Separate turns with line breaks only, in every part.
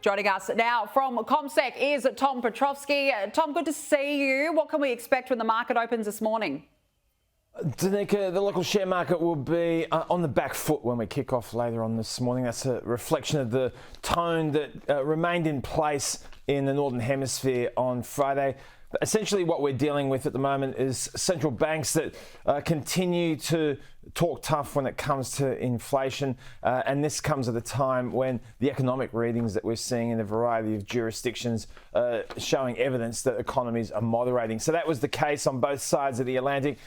Joining us now from CommSec is Tom Piotrowski. Tom, good to see you. What can we expect when the market opens this morning?
Danica, the local share market will be on the back foot when we kick off later on this morning. That's a reflection of the tone that remained in place in the Northern Hemisphere on Friday. But essentially what we're dealing with at the moment is central banks that continue to talk tough when it comes to inflation, and this comes at a time when the economic readings that we're seeing in a variety of jurisdictions showing evidence that economies are moderating. So that was the case on both sides of the Atlantic.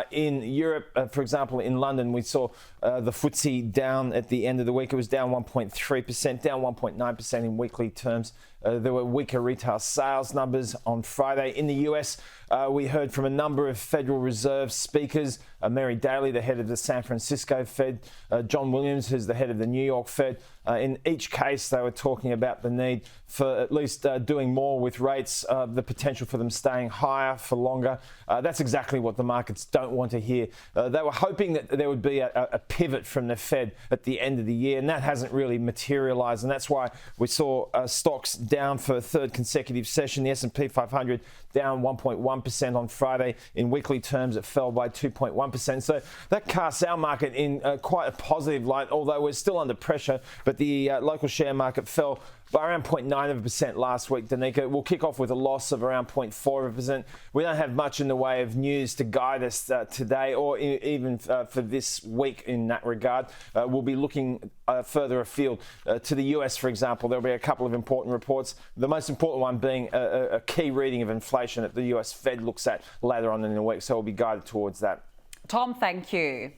In Europe, for example, in London, we saw the FTSE down at the end of the week. It was down 1.3%, down 1.9% in weekly terms. There were weaker retail sales numbers on Friday. In the US, we heard from a number of Federal Reserve speakers, Mary Daly, the head of the San Francisco Fed, John Williams, who's the head of the New York Fed. In each case, they were talking about the need for at least doing more with rates, the potential for them staying higher for longer. That's exactly what the markets don't want to hear. They were hoping that there would be a pivot from the Fed at the end of the year, and that hasn't really materialised, and that's why we saw stocks down for a third consecutive session. The S&P 500 down 1.1% on Friday. In weekly terms, it fell by 2.1%. So that casts our market in quite a positive light, although we're still under pressure. But the local share market fell by around 0.9% last week, Danica. We'll kick off with a loss of around 0.4%. We don't have much in the way of news to guide us today or even for this week in that regard. We'll be looking further afield to the US, for example. There'll be a couple of important reports, the most important one being a key reading of inflation that the US Fed looks at later on in the week. So we'll be guided towards that.
Tom, thank you.